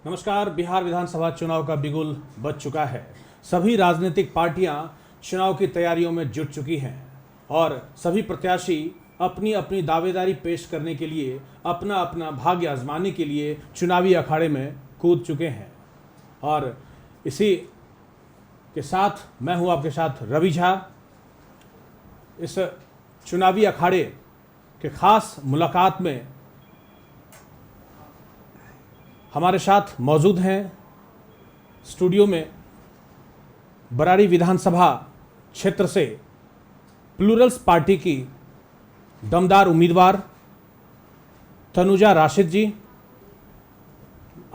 नमस्कार। बिहार विधानसभा चुनाव का बिगुल बज चुका है। सभी राजनीतिक पार्टियां चुनाव की तैयारियों में जुट चुकी हैं और सभी प्रत्याशी अपनी अपनी दावेदारी पेश करने के लिए, अपना अपना भाग्य आजमाने के लिए चुनावी अखाड़े में कूद चुके हैं। और इसी के साथ मैं हूं आपके साथ रवि झा। इस चुनावी अखाड़े के खास मुलाकात में हमारे साथ मौजूद हैं स्टूडियो में बरारी विधानसभा क्षेत्र से प्लूरल्स पार्टी की दमदार उम्मीदवार तनुजा राशिद जी।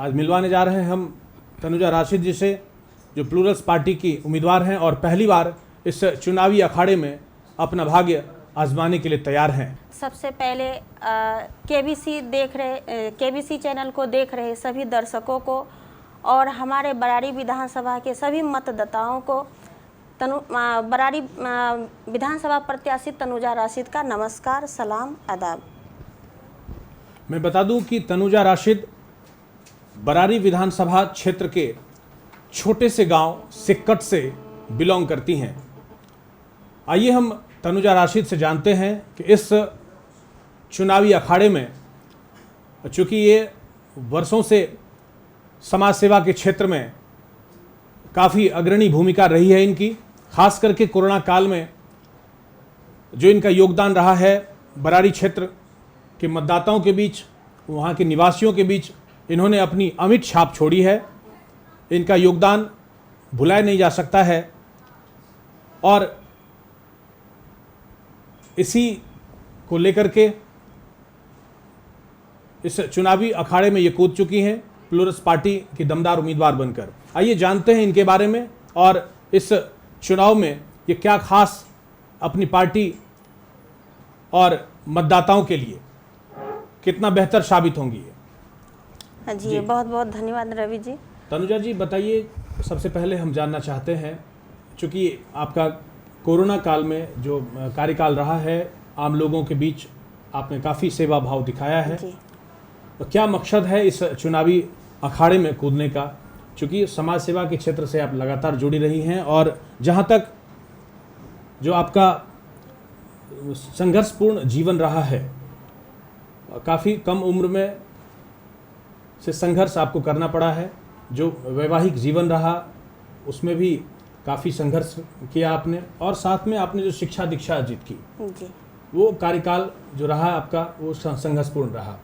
आज मिलवाने जा रहे हैं हम तनुजा राशिद जी से, जो प्लूरल्स पार्टी की उम्मीदवार हैं और पहली बार इस चुनावी अखाड़े में अपना भाग्य आजमाने के लिए तैयार हैं। सबसे पहले केबीसी चैनल को देख रहे सभी दर्शकों को और हमारे बरारी विधानसभा के सभी मतदाताओं को बरारी विधानसभा प्रत्याशी तनुजा राशिद का नमस्कार, सलाम, आदाब। मैं बता दूं कि तनुजा राशिद बरारी विधानसभा क्षेत्र के छोटे से गांव सिक्कट से बिलोंग करती हैं। आइए हम तनुजा राशिद से जानते हैं कि इस चुनावी अखाड़े में, चूँकि ये वर्षों से समाज सेवा के क्षेत्र में काफ़ी अग्रणी भूमिका रही है इनकी, खास करके कोरोना काल में जो इनका योगदान रहा है बरारी क्षेत्र के मतदाताओं के बीच, वहाँ के निवासियों के बीच इन्होंने अपनी अमिट छाप छोड़ी है। इनका योगदान भुलाया नहीं जा सकता है और इसी को लेकर के इस चुनावी अखाड़े में ये कूद चुकी हैं प्लूरल्स पार्टी की दमदार उम्मीदवार बनकर। आइए जानते हैं इनके बारे में और इस चुनाव में ये क्या खास अपनी पार्टी और मतदाताओं के लिए कितना बेहतर साबित होंगी। हाँ जी, बहुत बहुत धन्यवाद रवि जी। तनुजा जी बताइए, सबसे पहले हम जानना चाहते हैं, चूँकि आपका कोरोना काल में जो कार्यकाल रहा है, आम लोगों के बीच आपने काफ़ी सेवा भाव दिखाया है, तो क्या मकसद है इस चुनावी अखाड़े में कूदने का? चूँकि समाज सेवा के क्षेत्र से आप लगातार जुड़ी रही हैं और जहाँ तक जो आपका संघर्षपूर्ण जीवन रहा है, काफ़ी कम उम्र में से संघर्ष आपको करना पड़ा है, जो वैवाहिक जीवन रहा उसमें भी काफ़ी संघर्ष किया आपने, और साथ में आपने जो शिक्षा दीक्षा अर्जित की जी, वो कार्यकाल जो रहा आपका वो संघर्षपूर्ण रहा।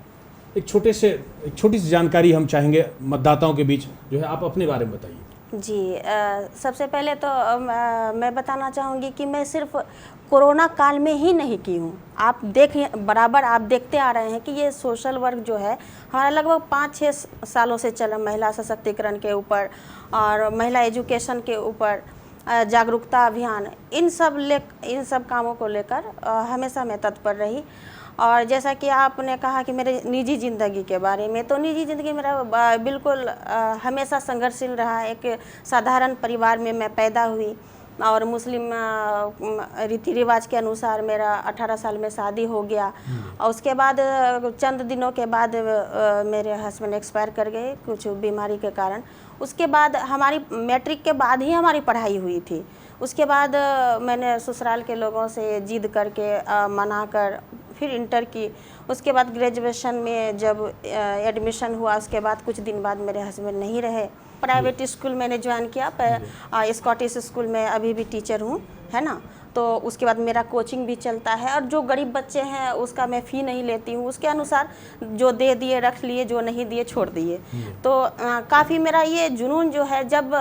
एक छोटी सी जानकारी हम चाहेंगे मतदाताओं के बीच, जो है आप अपने बारे में बताइए। जी, सबसे पहले तो मैं बताना चाहूँगी कि मैं सिर्फ कोरोना काल में ही नहीं की हूँ। आप बराबर आप देखते आ रहे हैं कि ये सोशल वर्क जो है हमारा लगभग 5-6 सालों से चला, महिला सशक्तिकरण के ऊपर और महिला एजुकेशन के ऊपर जागरूकता अभियान, इन सब कामों को लेकर हमेशा मैं तत्पर रही। और जैसा कि आपने कहा कि मेरे निजी ज़िंदगी के बारे में, तो निजी ज़िंदगी मेरा बिल्कुल हमेशा संघर्षशील रहा। एक साधारण परिवार में मैं पैदा हुई और मुस्लिम रीति रिवाज के अनुसार मेरा 18 साल में शादी हो गया और उसके बाद चंद दिनों के बाद मेरे हस्बैंड एक्सपायर कर गए कुछ बीमारी के कारण। उसके बाद हमारी मैट्रिक के बाद ही हमारी पढ़ाई हुई थी। उसके बाद मैंने ससुराल के लोगों से जिद करके मना कर फिर इंटर की। उसके बाद ग्रेजुएशन में जब एडमिशन हुआ, उसके बाद कुछ दिन बाद मेरे हस्बैंड नहीं रहे। प्राइवेट स्कूल मैंने ज्वाइन किया, स्कॉटिश स्कूल में अभी भी टीचर हूँ, है ना। तो उसके बाद मेरा कोचिंग भी चलता है और जो गरीब बच्चे हैं उसका मैं फ़ी नहीं लेती हूँ, उसके अनुसार जो दे दिए रख लिए, जो नहीं दिए छोड़ दिए। तो काफ़ी मेरा ये जुनून जो है, जब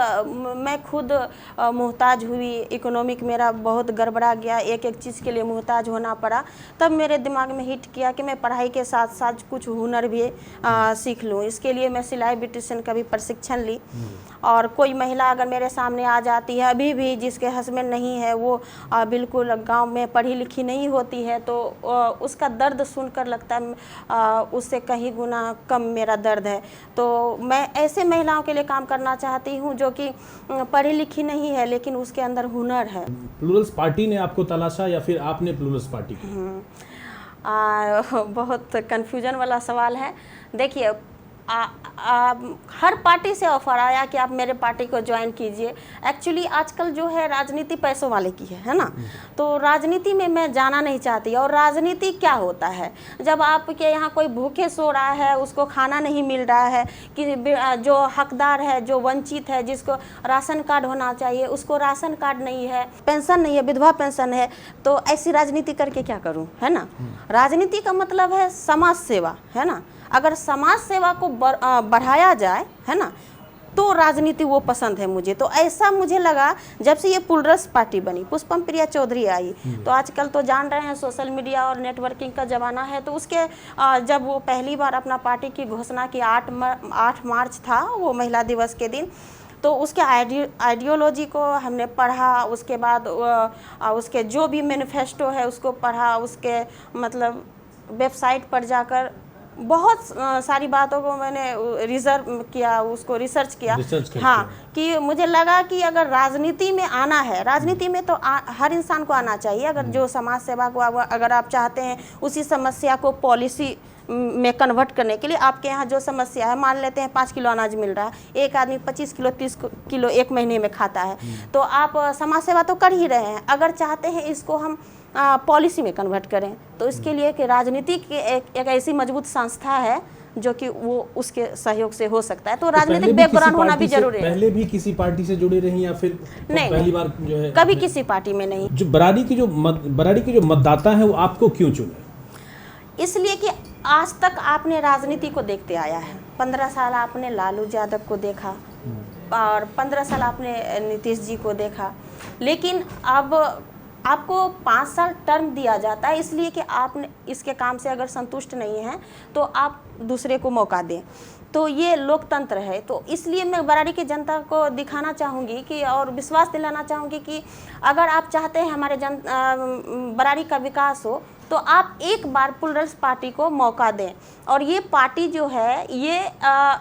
मैं खुद मोहताज हुई, इकोनॉमिक मेरा बहुत गड़बड़ा गया, एक एक चीज़ के लिए मोहताज होना पड़ा, तब मेरे दिमाग में हिट किया कि मैं पढ़ाई के साथ साथ कुछ हुनर भी सीख लूँ। इसके लिए मैं सिलाई ब्यूटिशियन का भी प्रशिक्षण ली। और कोई महिला अगर मेरे सामने आ जाती है अभी भी, जिसके हस्बैंड नहीं है, वो बिल्कुल गांव में पढ़ी लिखी नहीं होती है, तो उसका दर्द सुनकर लगता है उससे कहीं गुना कम मेरा दर्द है। तो मैं ऐसे महिलाओं के लिए काम करना चाहती हूं जो कि पढ़ी लिखी नहीं है लेकिन उसके अंदर हुनर है। प्लूरल्स पार्टी ने आपको तलाशा या फिर आपने प्लूरल्स पार्टी को? बहुत कन्फ्यूजन वाला सवाल है। देखिए, हर पार्टी से ऑफर आया कि आप मेरे पार्टी को ज्वाइन कीजिए। एक्चुअली आजकल जो है राजनीति पैसों वाले की है ना, तो राजनीति में मैं जाना नहीं चाहती। और राजनीति क्या होता है, जब आपके यहाँ कोई भूखे सो रहा है, उसको खाना नहीं मिल रहा है, कि जो हकदार है, जो वंचित है, जिसको राशन कार्ड होना चाहिए उसको राशन कार्ड नहीं है, पेंशन नहीं है, विधवा पेंशन है, तो ऐसी राजनीति करके क्या करूं, है ना। राजनीति का मतलब है समाज सेवा, है ना। अगर समाज सेवा को बढ़ाया जाए, है ना, तो राजनीति वो पसंद है मुझे। तो ऐसा मुझे लगा जब से ये प्लुरल्स पार्टी बनी, पुष्पम प्रिया चौधरी आई, तो आजकल तो जान रहे हैं सोशल मीडिया और नेटवर्किंग का ज़माना है। तो उसके जब वो पहली बार अपना पार्टी की घोषणा की, 8 मार्च था वो महिला दिवस के दिन, तो उसके आइडियोलॉजी को हमने पढ़ा, उसके बाद उसके जो भी मैनिफेस्टो है उसको पढ़ा, उसके मतलब वेबसाइट पर जाकर बहुत सारी बातों को मैंने रिजर्व किया, उसको रिसर्च किया। हाँ, कि मुझे लगा कि अगर राजनीति में आना है, राजनीति में तो हर इंसान को आना चाहिए। अगर जो समाज सेवा को अगर आप चाहते हैं उसी समस्या को पॉलिसी में कन्वर्ट करने के लिए, आपके यहाँ जो समस्या है, मान लेते हैं 5 किलो अनाज मिल रहा है, एक आदमी 25 किलो 30 किलो एक महीने में खाता है, तो आप समाज सेवा तो कर ही रहे हैं। अगर चाहते हैं इसको हम पॉलिसी में कन्वर्ट करें, तो इसके लिए कि राजनीति की एक ऐसी मजबूत संस्था है जो कि वो उसके सहयोग से हो सकता है। तो राजनीतिक बैकग्राउंड होना भी जरूरी है। पहले भी किसी पार्टी से जुड़े रही या फिर नहीं, पहली बार जो है? कभी किसी पार्टी में नहीं। जो बरारी के जो मतदाता है वो आपको क्यों चुने? इसलिए कि आज तक आपने राजनीति को देखते आया है। 15 साल आपने लालू यादव को देखा और 15 साल आपने नीतीश जी को देखा, लेकिन अब आपको 5 साल टर्म दिया जाता है, इसलिए कि आपने इसके काम से अगर संतुष्ट नहीं हैं तो आप दूसरे को मौका दें। तो ये लोकतंत्र है। तो इसलिए मैं बरारी की जनता को दिखाना चाहूँगी कि और विश्वास दिलाना चाहूँगी कि अगर आप चाहते हैं हमारे बरारी का विकास हो, तो आप एक बार प्लुरल्स पार्टी को मौका दें। और ये पार्टी जो है ये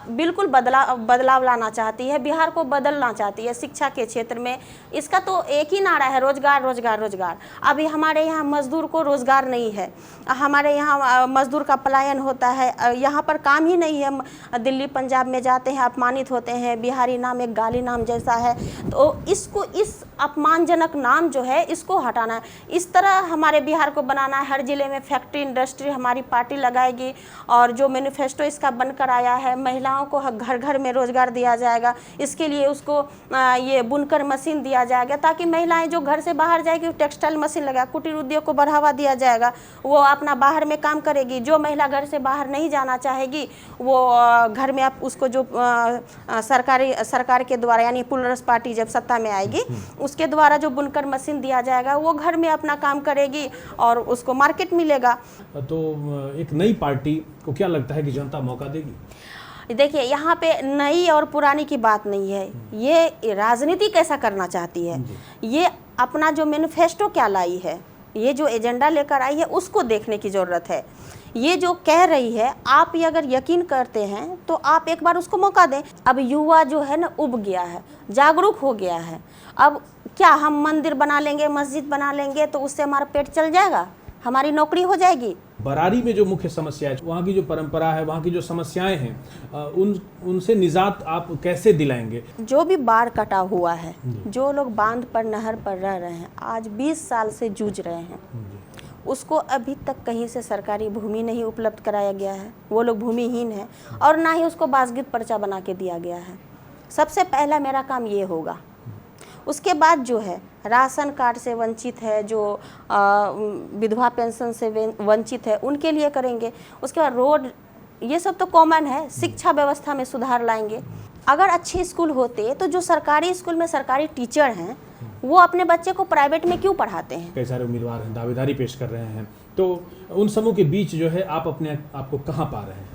बिल्कुल बदलाव लाना चाहती है, बिहार को बदलना चाहती है शिक्षा के क्षेत्र में। इसका तो एक ही नारा है, रोजगार रोजगार रोजगार। अभी हमारे यहाँ मजदूर को रोजगार नहीं है, हमारे यहाँ मजदूर का पलायन होता है, यहाँ पर काम ही नहीं है। दिल्ली पंजाब में जाते हैं, अपमानित होते हैं, बिहारी नाम एक गाली नाम जैसा है। तो इसको, इस अपमानजनक नाम जो है इसको हटाना है, इस तरह हमारे बिहार को बनाना है। हर जिले में फैक्ट्री इंडस्ट्री हमारी पार्टी लगाएगी। और जो मैनिफेस्टो इसका बनकर आया है, महिलाओं को घर घर में रोजगार दिया जाएगा, इसके लिए उसको ये बुनकर मशीन दिया जाएगा, ताकि महिलाएं जो घर से बाहर जाएगी टेक्सटाइल मशीन लगा, कुटीर उद्योग को बढ़ावा दिया जाएगा, वो अपना बाहर में काम करेगी। जो महिला घर से बाहर नहीं जाना चाहेगी वो घर में आप उसको जो सरकार के द्वारा, यानी प्लुरल्स पार्टी जब सत्ता में आएगी उसके द्वारा जो बुनकर मशीन दिया जाएगा, वो घर में अपना काम करेगी और उसको मार्केट मिलेगा। तो एक नई पार्टी को क्या लगता है कि जनता मौका देगी? देखिए, यहाँ पे नई और पुरानी की बात नहीं है, ये राजनीति कैसा करना चाहती है, ये अपना जो मैनिफेस्टो क्या लाई है, ये जो एजेंडा लेकर आई है उसको देखने की ज़रूरत है। ये जो कह रही है, आप ये अगर यकीन करते हैं तो आप एक बार उसको मौका दें। अब युवा जो है ना उब गया है, जागरूक हो गया है। अब क्या हम मंदिर बना लेंगे, मस्जिद बना लेंगे तो उससे हमारा पेट चल जाएगा, हमारी नौकरी हो जाएगी? बरारी में जो मुख्य समस्या है, वहाँ की जो परंपरा है, वहाँ की जो समस्याएं हैं, उनसे निजात आप कैसे दिलाएंगे? जो भी बाढ़ कटा हुआ है, जो लोग बांध पर नहर पर रह रहे हैं, आज 20 साल से जूझ रहे हैं, उसको अभी तक कहीं से सरकारी भूमि नहीं उपलब्ध कराया गया है। वो लोग भूमिहीन हैं और ना ही उसको बासगीत पर्चा बना के दिया गया है। सबसे पहला मेरा काम ये होगा। उसके बाद जो है राशन कार्ड से वंचित है, जो विधवा पेंशन से वंचित है, उनके लिए करेंगे। उसके बाद रोड, ये सब तो कॉमन है। शिक्षा व्यवस्था में सुधार लाएंगे। अगर अच्छे स्कूल होते तो जो सरकारी स्कूल में सरकारी टीचर हैं वो अपने बच्चे को प्राइवेट में क्यों पढ़ाते हैं? कई सारे उम्मीदवार हैं, दावेदारी पेश कर रहे हैं, तो उन समूह के बीच जो है आप अपने आपको कहाँ पा रहे हैं?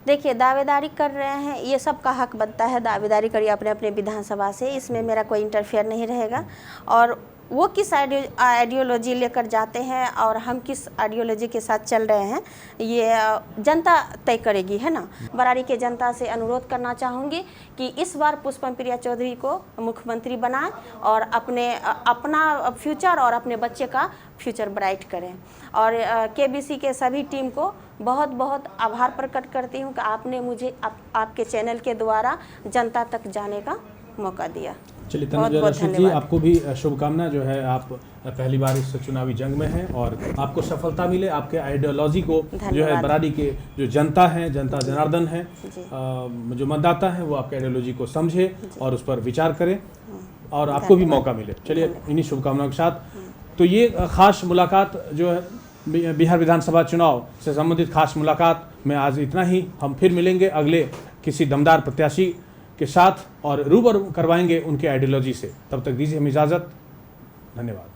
देखिए, दावेदारी कर रहे हैं, ये सब का हक बनता है, दावेदारी करिए अपने अपने विधानसभा से, इसमें मेरा कोई इंटरफेयर नहीं रहेगा। और वो किस आइडियोलॉजी लेकर जाते हैं और हम किस आइडियोलॉजी के साथ चल रहे हैं, ये जनता तय करेगी, है ना। बरारी के जनता से अनुरोध करना चाहूँगी कि इस बार पुष्पम प्रिया चौधरी को मुख्यमंत्री बनाएं और अपना फ्यूचर और अपने बच्चे का फ्यूचर ब्राइट करें। और केबीसी के सभी टीम को बहुत बहुत आभार प्रकट करती हूँ कि आपने मुझे आपके चैनल के द्वारा जनता तक जाने का मौका दिया। चलिए तनुजा राशिद जी, आपको भी शुभकामना। जो है आप पहली बार इस चुनावी जंग में हैं और आपको सफलता मिले, आपके आइडियोलॉजी को जो है बरारी के जो जनता है, जनता जनार्दन है, जो मतदाता है, वो आपके आइडियोलॉजी को समझे और उस पर विचार करे और आपको भी मौका मिले। चलिए इन्हीं शुभकामनाओं के साथ तो ये खास मुलाकात जो है बिहार विधानसभा चुनाव से संबंधित खास मुलाकात में आज इतना ही। हम फिर मिलेंगे अगले किसी दमदार प्रत्याशी के साथ और रूबरू करवाएंगे उनके आइडियोलॉजी से। तब तक दीजिए हम इजाज़त। धन्यवाद।